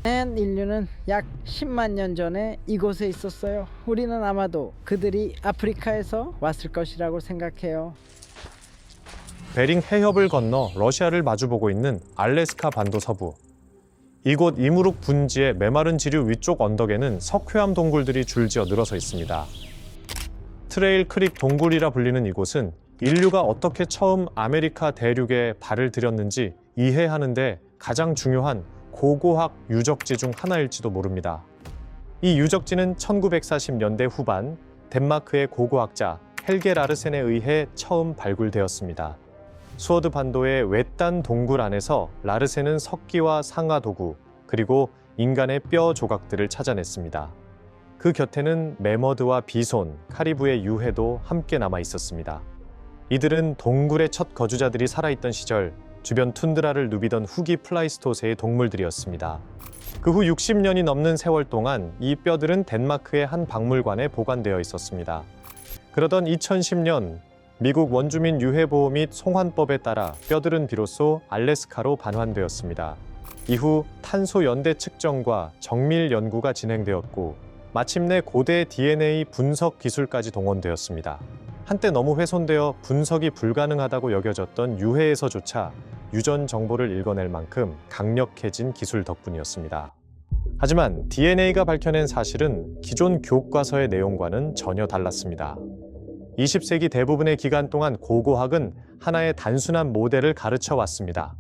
인류는 약 10만 년 전에 이곳에 있었어요. 우리는 아마도 그들이 아프리카에서 왔을 것이라고 생각해요. 베링 해협을 건너 러시아를 마주보고 있는 알래스카 반도 서부. 이곳 이무룩 분지의 메마른 지류 위쪽 언덕에는 석회암 동굴들이 줄지어 늘어서 있습니다. 트레일 크릭 동굴이라 불리는 이곳은 인류가 어떻게 처음 아메리카 대륙에 발을 들였는지 이해하는 데 가장 중요한 고고학 유적지 중 하나일지도 모릅니다. 이 유적지는 1940년대 후반 덴마크의 고고학자 헬게 라르센에 의해 처음 발굴되었습니다. 수어드 반도의 외딴 동굴 안에서 라르센은 석기와 상아 도구, 그리고 인간의 뼈 조각들을 찾아냈습니다. 그 곁에는 매머드와 비손, 카리브의 유해도 함께 남아 있었습니다. 이들은 동굴의 첫 거주자들이 살아있던 시절 주변 툰드라를 누비던 후기 플라이스토세의 동물들이었습니다. 그 후 60년이 넘는 세월 동안 이 뼈들은 덴마크의 한 박물관에 보관되어 있었습니다. 그러던 2010년 미국 원주민 유해보호 및 송환법에 따라 뼈들은 비로소 알래스카로 반환되었습니다. 이후 탄소 연대 측정과 정밀 연구가 진행되었고 마침내 고대 DNA 분석 기술까지 동원되었습니다. 한때 너무 훼손되어 분석이 불가능하다고 여겨졌던 유해에서조차 유전 정보를 읽어낼 만큼 강력해진 기술 덕분이었습니다. 하지만 DNA가 밝혀낸 사실은 기존 교과서의 내용과는 전혀 달랐습니다. 20세기 대부분의 기간 동안 고고학은 하나의 단순한 모델을 가르쳐 왔습니다.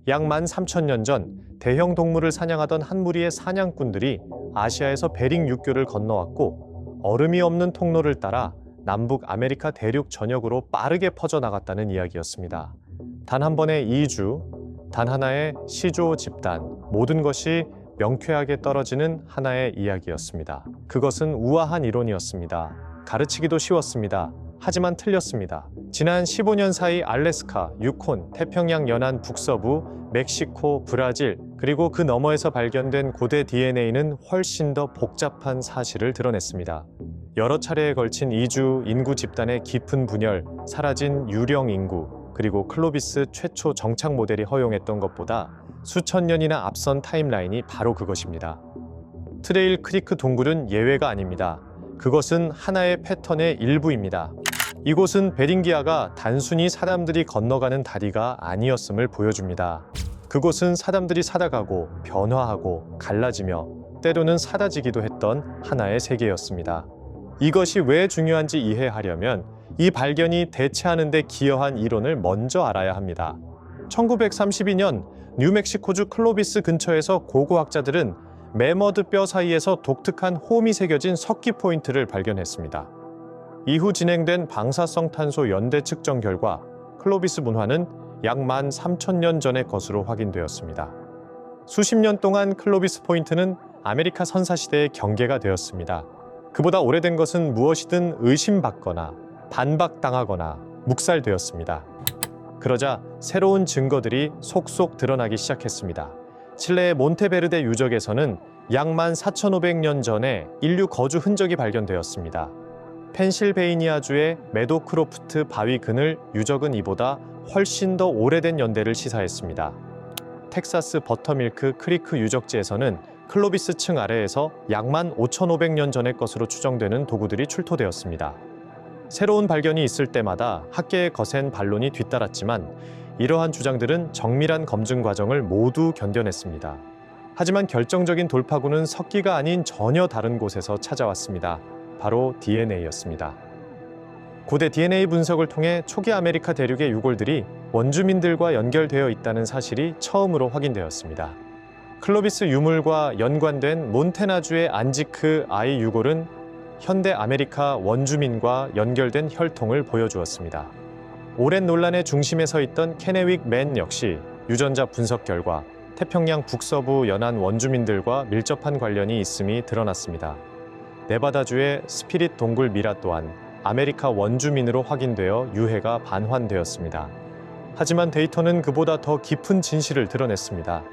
약 13,000년 전 대형 동물을 사냥하던 한 무리의 사냥꾼들이 아시아에서 베링 육교를 건너왔고 얼음이 없는 통로를 따라 남북 아메리카 대륙 전역으로 빠르게 퍼져나갔다는 이야기였습니다. 단 한 번의 이주, 단 하나의 시조 집단, 모든 것이 명쾌하게 떨어지는 하나의 이야기였습니다. 그것은 우아한 이론이었습니다. 가르치기도 쉬웠습니다. 하지만 틀렸습니다. 지난 15년 사이 알래스카, 유콘, 태평양 연안 북서부, 멕시코, 브라질, 그리고 그 너머에서 발견된 고대 DNA는 훨씬 더 복잡한 사실을 드러냈습니다. 여러 차례에 걸친 이주, 인구 집단의 깊은 분열, 사라진 유령 인구, 그리고 클로비스 최초 정착 모델이 허용했던 것보다 수천 년이나 앞선 타임라인이 바로 그것입니다. 트레일 크리크 동굴은 예외가 아닙니다. 그것은 하나의 패턴의 일부입니다. 이곳은 베링기아가 단순히 사람들이 건너가는 다리가 아니었음을 보여줍니다. 그곳은 사람들이 살아가고 변화하고 갈라지며 때로는 사라지기도 했던 하나의 세계였습니다. 이것이 왜 중요한지 이해하려면 이 발견이 대체하는 데 기여한 이론을 먼저 알아야 합니다. 1932년 뉴멕시코주 클로비스 근처에서 고고학자들은 매머드 뼈 사이에서 독특한 홈이 새겨진 석기 포인트를 발견했습니다. 이후 진행된 방사성 탄소 연대 측정 결과 클로비스 문화는 약 13,000년 전의 것으로 확인되었습니다. 수십 년 동안 클로비스 포인트는 아메리카 선사시대의 경계가 되었습니다. 그보다 오래된 것은 무엇이든 의심받거나 반박당하거나 묵살되었습니다. 그러자 새로운 증거들이 속속 드러나기 시작했습니다. 칠레의 몬테베르데 유적에서는 약 14,500년 전에 인류 거주 흔적이 발견되었습니다. 펜실베이니아주의 메도크로프트 바위 그늘 유적은 이보다 훨씬 더 오래된 연대를 시사했습니다. 텍사스 버터밀크 크리크 유적지에서는 클로비스 층 아래에서 약 15,500년 전의 것으로 추정되는 도구들이 출토되었습니다. 새로운 발견이 있을 때마다 학계의 거센 반론이 뒤따랐지만 이러한 주장들은 정밀한 검증 과정을 모두 견뎌냈습니다. 하지만 결정적인 돌파구는 석기가 아닌 전혀 다른 곳에서 찾아왔습니다. 바로 DNA였습니다. 고대 DNA 분석을 통해 초기 아메리카 대륙의 유골들이 원주민들과 연결되어 있다는 사실이 처음으로 확인되었습니다. 클로비스 유물과 연관된 몬테나주의 안지크 아이 유골은 현대 아메리카 원주민과 연결된 혈통을 보여주었습니다. 오랜 논란의 중심에 서 있던 케네윅 맨 역시 유전자 분석 결과 태평양 북서부 연안 원주민들과 밀접한 관련이 있음이 드러났습니다. 네바다주의 스피릿 동굴 미라 또한 아메리카 원주민으로 확인되어 유해가 반환되었습니다. 하지만 데이터는 그보다 더 깊은 진실을 드러냈습니다.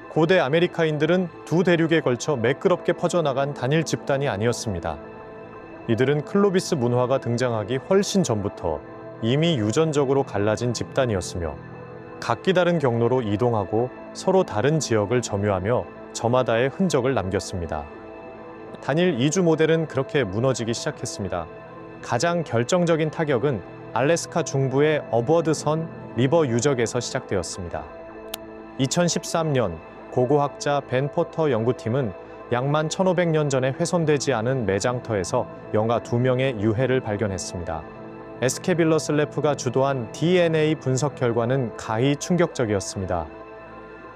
고대 아메리카인들은 두 대륙에 걸쳐 매끄럽게 퍼져나간 단일 집단이 아니었습니다. 이들은 클로비스 문화가 등장하기 훨씬 전부터 이미 유전적으로 갈라진 집단이었으며 각기 다른 경로로 이동하고 서로 다른 지역을 점유하며 저마다의 흔적을 남겼습니다. 단일 2주 모델은 그렇게 무너지기 시작했습니다. 가장 결정적인 타격은 알래스카 중부의 어버드선 리버 유적에서 시작되었습니다. 2013년 고고학자 벤 포터 연구팀은 약만 1500년 전에 훼손되지 않은 매장터에서 영아 2명의 유해를 발견했습니다. 에스케빌러스 레프가 주도한 DNA 분석 결과는 가히 충격적이었습니다.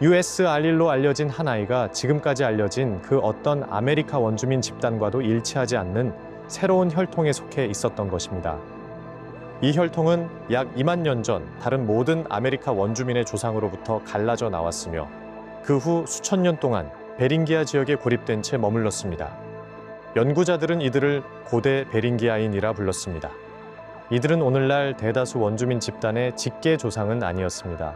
US 알릴로 알려진 한 아이가 지금까지 알려진 그 어떤 아메리카 원주민 집단과도 일치하지 않는 새로운 혈통에 속해 있었던 것입니다. 이 혈통은 약 2만 년 전 다른 모든 아메리카 원주민의 조상으로부터 갈라져 나왔으며 그 후 수천 년 동안 베링기아 지역에 고립된 채 머물렀습니다. 연구자들은 이들을 고대 베링기아인이라 불렀습니다. 이들은 오늘날 대다수 원주민 집단의 직계 조상은 아니었습니다.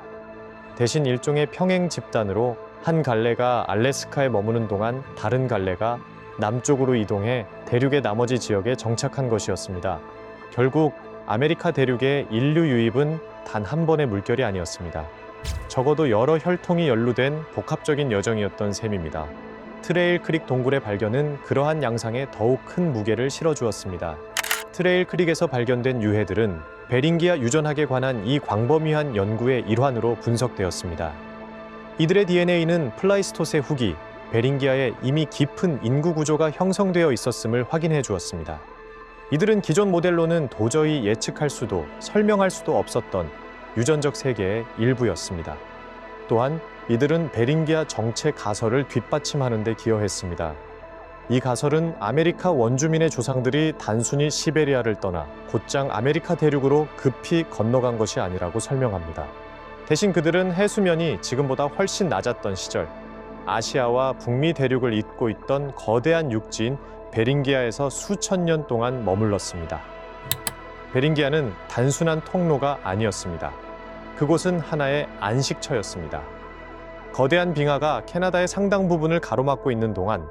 대신 일종의 평행 집단으로 한 갈래가 알래스카에 머무는 동안 다른 갈래가 남쪽으로 이동해 대륙의 나머지 지역에 정착한 것이었습니다. 결국 아메리카 대륙의 인류 유입은 단 한 번의 물결이 아니었습니다. 적어도 여러 혈통이 연루된 복합적인 여정이었던 셈입니다. 트레일 크릭 동굴의 발견은 그러한 양상에 더욱 큰 무게를 실어주었습니다. 트레일 크릭에서 발견된 유해들은 베링기아 유전학에 관한 이 광범위한 연구의 일환으로 분석되었습니다. 이들의 DNA는 플라이스토세 후기 베링기아에 이미 깊은 인구 구조가 형성되어 있었음을 확인해 주었습니다. 이들은 기존 모델로는 도저히 예측할 수도 설명할 수도 없었던 유전적 세계의 일부였습니다. 또한 이들은 베링기아 정체 가설을 뒷받침하는 데 기여했습니다. 이 가설은 아메리카 원주민의 조상들이 단순히 시베리아를 떠나 곧장 아메리카 대륙으로 급히 건너간 것이 아니라고 설명합니다. 대신 그들은 해수면이 지금보다 훨씬 낮았던 시절 아시아와 북미 대륙을 잇고 있던 거대한 육지인 베링기아에서 수천 년 동안 머물렀습니다. 베링기아는 단순한 통로가 아니었습니다. 그곳은 하나의 안식처였습니다. 거대한 빙하가 캐나다의 상당 부분을 가로막고 있는 동안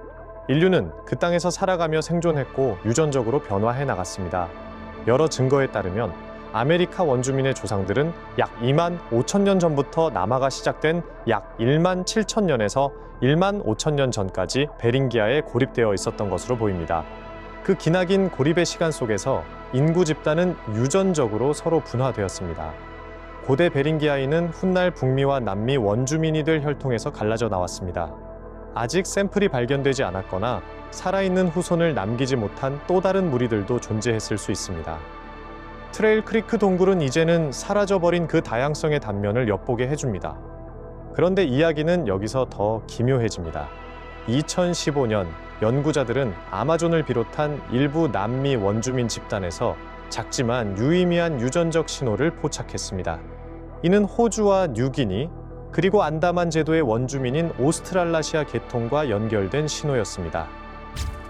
인류는 그 땅에서 살아가며 생존했고 유전적으로 변화해 나갔습니다. 여러 증거에 따르면 아메리카 원주민의 조상들은 약 2만 5천 년 전부터 남하가 시작된 약 1만 7천 년에서 1만 5천 년 전까지 베링기아에 고립되어 있었던 것으로 보입니다. 그 기나긴 고립의 시간 속에서 인구 집단은 유전적으로 서로 분화되었습니다. 고대 베링기아인은 훗날 북미와 남미 원주민이 될 혈통에서 갈라져 나왔습니다. 아직 샘플이 발견되지 않았거나 살아있는 후손을 남기지 못한 또 다른 무리들도 존재했을 수 있습니다. 트레일 크리크 동굴은 이제는 사라져버린 그 다양성의 단면을 엿보게 해줍니다. 그런데 이야기는 여기서 더 기묘해집니다. 2015년 연구자들은 아마존을 비롯한 일부 남미 원주민 집단에서 작지만 유의미한 유전적 신호를 포착했습니다. 이는 호주와 뉴기니 그리고 안다만 제도의 원주민인 오스트랄라시아 계통과 연결된 신호였습니다.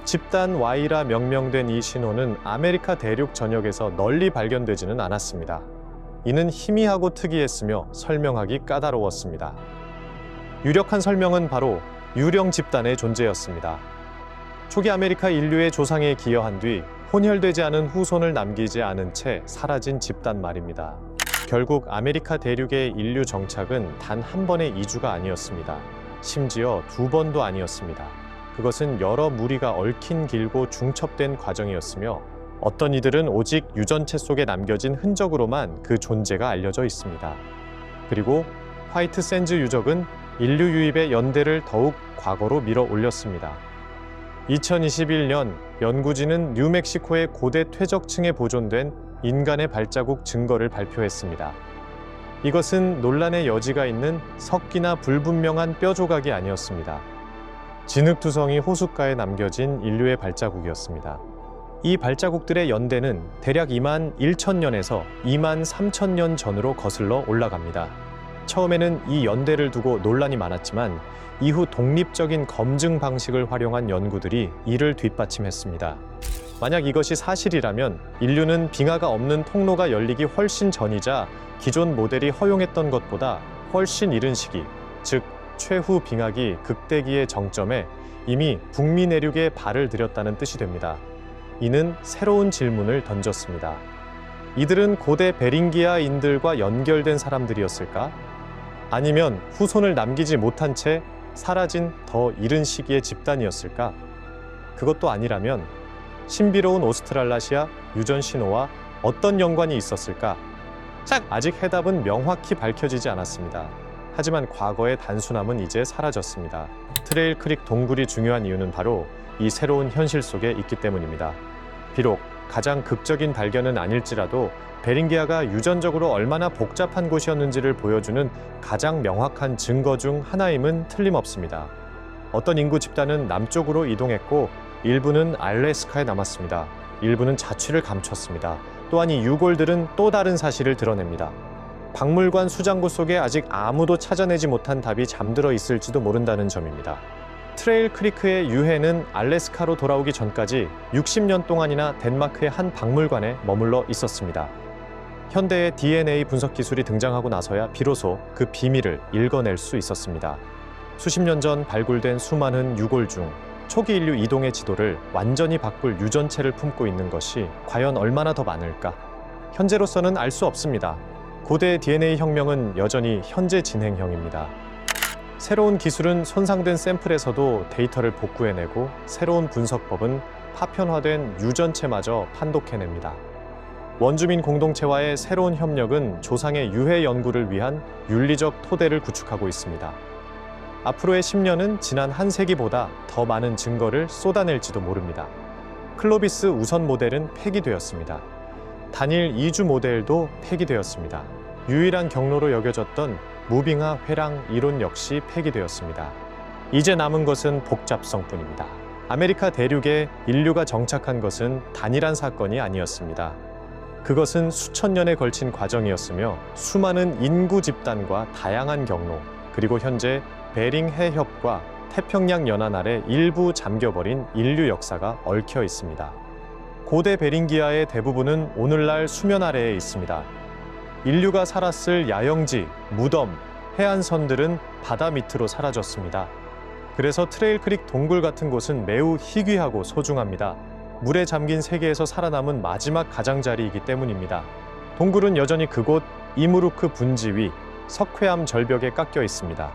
집단 Y라 명명된 이 신호는 아메리카 대륙 전역에서 널리 발견되지는 않았습니다. 이는 희미하고 특이했으며 설명하기 까다로웠습니다. 유력한 설명은 바로 유령 집단의 존재였습니다. 초기 아메리카 인류의 조상에 기여한 뒤 혼혈되지 않은 후손을 남기지 않은 채 사라진 집단 말입니다. 결국 아메리카 대륙의 인류 정착은 단 한 번의 이주가 아니었습니다. 심지어 2번도 아니었습니다. 그것은 여러 무리가 얽힌 길고 중첩된 과정이었으며 어떤 이들은 오직 유전체 속에 남겨진 흔적으로만 그 존재가 알려져 있습니다. 그리고 화이트 샌즈 유적은 인류 유입의 연대를 더욱 과거로 밀어 올렸습니다. 2021년 연구진은 뉴멕시코의 고대 퇴적층에 보존된 인간의 발자국 증거를 발표했습니다. 이것은 논란의 여지가 있는 석기나 불분명한 뼈 조각이 아니었습니다. 진흙투성이 호숫가에 남겨진 인류의 발자국이었습니다. 이 발자국들의 연대는 대략 2만 1천년에서 2만 3천년 전으로 거슬러 올라갑니다. 처음에는 이 연대를 두고 논란이 많았지만 이후 독립적인 검증 방식을 활용한 연구들이 이를 뒷받침했습니다. 만약 이것이 사실이라면 인류는 빙하가 없는 통로가 열리기 훨씬 전이자 기존 모델이 허용했던 것보다 훨씬 이른 시기, 즉 최후 빙하기 극대기의 정점에 이미 북미 내륙에 발을 들였다는 뜻이 됩니다. 이는 새로운 질문을 던졌습니다. 이들은 고대 베링기아인들과 연결된 사람들이었을까? 아니면 후손을 남기지 못한 채 사라진 더 이른 시기의 집단이었을까? 그것도 아니라면 신비로운 오스트랄라시아 유전 신호와 어떤 연관이 있었을까? 아직 해답은 명확히 밝혀지지 않았습니다. 하지만 과거의 단순함은 이제 사라졌습니다. 트레일 크릭 동굴이 중요한 이유는 바로 이 새로운 현실 속에 있기 때문입니다. 비록 가장 극적인 발견은 아닐지라도 베링기아가 유전적으로 얼마나 복잡한 곳이었는지를 보여주는 가장 명확한 증거 중 하나임은 틀림없습니다. 어떤 인구 집단은 남쪽으로 이동했고 일부는 알래스카에 남았습니다. 일부는 자취를 감췄습니다. 또한 이 유골들은 또 다른 사실을 드러냅니다. 박물관 수장고 속에 아직 아무도 찾아내지 못한 답이 잠들어 있을지도 모른다는 점입니다. 트레일 크리크의 유해는 알래스카로 돌아오기 전까지 60년 동안이나 덴마크의 한 박물관에 머물러 있었습니다. 현대의 DNA 분석 기술이 등장하고 나서야 비로소 그 비밀을 읽어낼 수 있었습니다. 수십 년 전 발굴된 수많은 유골 중 초기 인류 이동의 지도를 완전히 바꿀 유전체를 품고 있는 것이 과연 얼마나 더 많을까? 현재로서는 알 수 없습니다. 고대 DNA 혁명은 여전히 현재 진행형입니다. 새로운 기술은 손상된 샘플에서도 데이터를 복구해내고 새로운 분석법은 파편화된 유전체마저 판독해냅니다. 원주민 공동체와의 새로운 협력은 조상의 유해 연구를 위한 윤리적 토대를 구축하고 있습니다. 앞으로의 10년은 지난 한 세기보다 더 많은 증거를 쏟아낼지도 모릅니다. 클로비스 우선 모델은 폐기되었습니다. 단일 2주 모델도 폐기되었습니다. 유일한 경로로 여겨졌던 무빙하 회랑 이론 역시 폐기되었습니다. 이제 남은 것은 복잡성뿐입니다. 아메리카 대륙에 인류가 정착한 것은 단일한 사건이 아니었습니다. 그것은 수천 년에 걸친 과정이었으며 수많은 인구 집단과 다양한 경로, 그리고 현재 베링 해협과 태평양 연안 아래 일부 잠겨버린 인류 역사가 얽혀 있습니다. 고대 베링기아의 대부분은 오늘날 수면 아래에 있습니다. 인류가 살았을 야영지, 무덤, 해안선들은 바다 밑으로 사라졌습니다. 그래서 트레일 크릭 동굴 같은 곳은 매우 희귀하고 소중합니다. 물에 잠긴 세계에서 살아남은 마지막 가장자리이기 때문입니다. 동굴은 여전히 그곳 이무루크 분지 위 석회암 절벽에 깎여 있습니다.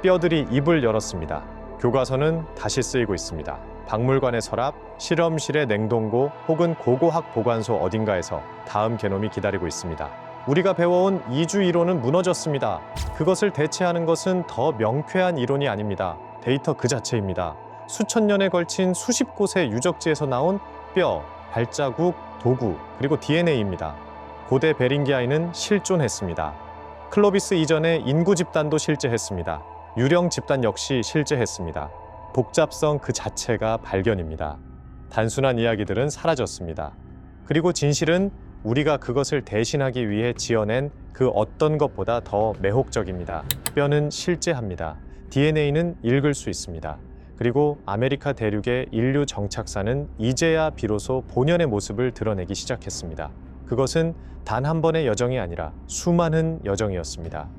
뼈들이 입을 열었습니다. 교과서는 다시 쓰이고 있습니다. 박물관의 서랍, 실험실의 냉동고 혹은 고고학 보관소 어딘가에서 다음 게놈이 기다리고 있습니다. 우리가 배워온 이주 이론은 무너졌습니다. 그것을 대체하는 것은 더 명쾌한 이론이 아닙니다. 데이터 그 자체입니다. 수천 년에 걸친 수십 곳의 유적지에서 나온 뼈, 발자국, 도구, 그리고 DNA입니다. 고대 베링기아인은 실존했습니다. 클로비스 이전에 인구 집단도 실제했습니다. 유령 집단 역시 실제했습니다. 복잡성 그 자체가 발견입니다. 단순한 이야기들은 사라졌습니다. 그리고 진실은 우리가 그것을 대신하기 위해 지어낸 그 어떤 것보다 더 매혹적입니다. 뼈는 실제합니다. DNA는 읽을 수 있습니다. 그리고 아메리카 대륙의 인류 정착사는 이제야 비로소 본연의 모습을 드러내기 시작했습니다. 그것은 단 한 번의 여정이 아니라 수많은 여정이었습니다.